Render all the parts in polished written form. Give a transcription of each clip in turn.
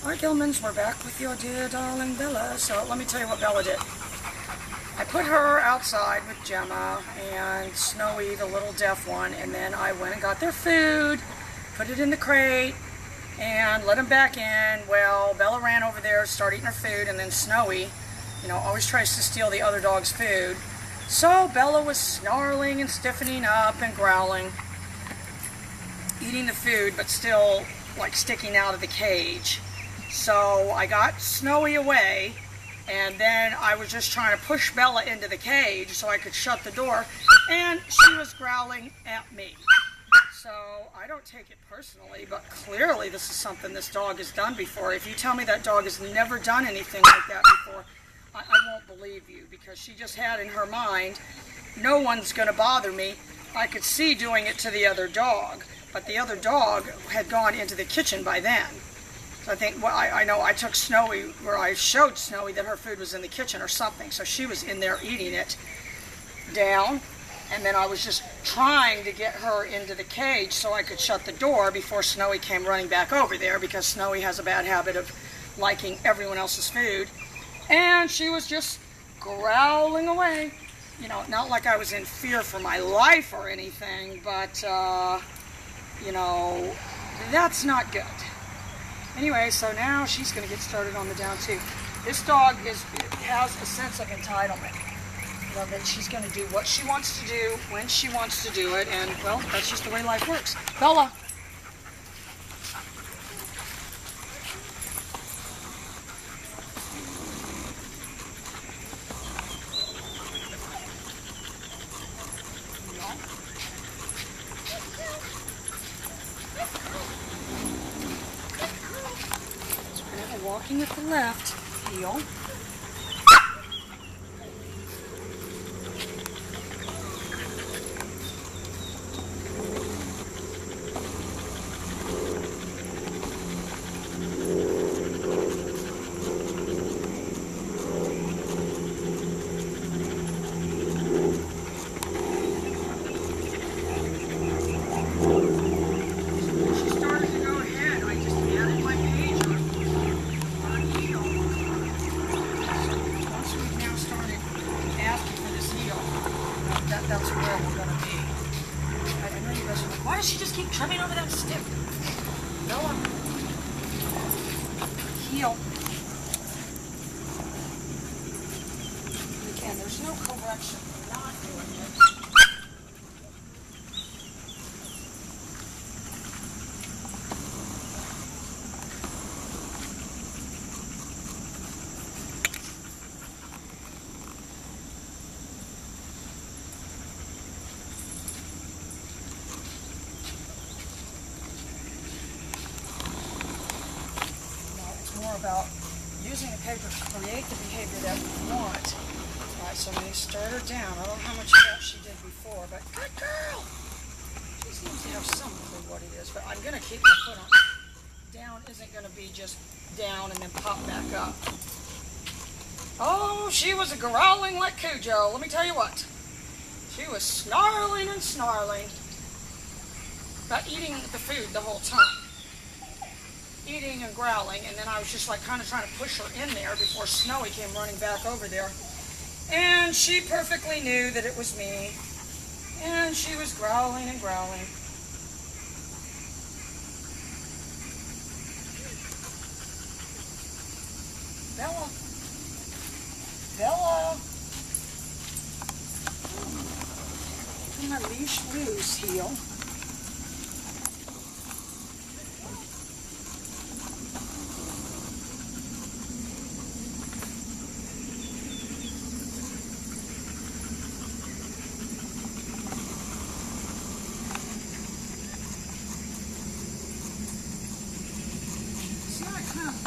Alright, Gilmans, we're back with your dear darling Bella. So let me tell you what Bella did. I put her outside with Gemma and Snowy, the little deaf one, and then I went and got their food, put it in the crate, and let them back in. Well, Bella ran over there, started eating her food, and then Snowy, always tries to steal the other dog's food. So Bella was snarling and stiffening up and growling, eating the food, but still like sticking out of the cage. So I got Snowy away, and then I was just trying to push Bella into the cage so I could shut the door, and she was growling at me. So I don't take it personally, but clearly this is something this dog has done before. If you tell me that dog has never done anything like that before, I won't believe you, because she just had in her mind, no one's going to bother me. I could see doing it to the other dog, but the other dog had gone into the kitchen by then. So I think, well, I know I took Snowy, where I showed Snowy that her food was in the kitchen or something, so she was in there eating it down, and then I was just trying to get her into the cage so I could shut the door before Snowy came running back over there, because Snowy has a bad habit of liking everyone else's food, and she was just growling away. Not like I was in fear for my life or anything, but, that's not good. Anyway, so now she's going to get started on the down too. This dog has a sense of entitlement. That she's going to do what she wants to do, when she wants to do it, and, well, that's just the way life works. Bella! Walking with the left heel. That's where we're going to be. I know you guys are like, why does she just keep tripping over that stick? Bella. Heel. Again, there's no correction for not doing it. About using the paper to create the behavior that we want. Alright, so I'm going to start her down. I don't know how much of that she did before, but good girl! She seems to have some clue what it is, but I'm going to keep my foot on. Down isn't going to be just down and then pop back up. Oh, she was growling like Cujo. Let me tell you what. She was snarling and snarling about eating the food the whole time. Eating and growling, and then I was just like kind of trying to push her in there before Snowy came running back over there. And she perfectly knew that it was me. And she was growling and growling. Bella. Bella. Put my leash loose, heel.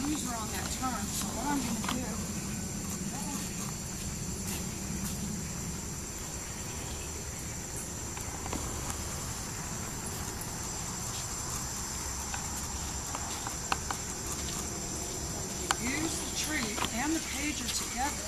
Lose her on that turn, so what I'm going to do, I'm going to use the tree and the pager together.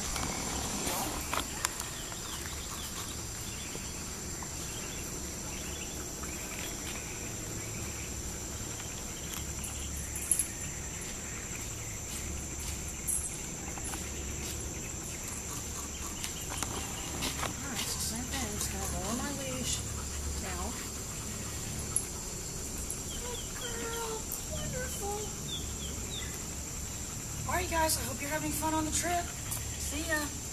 Alright guys, I hope you're having fun on the trip. See ya.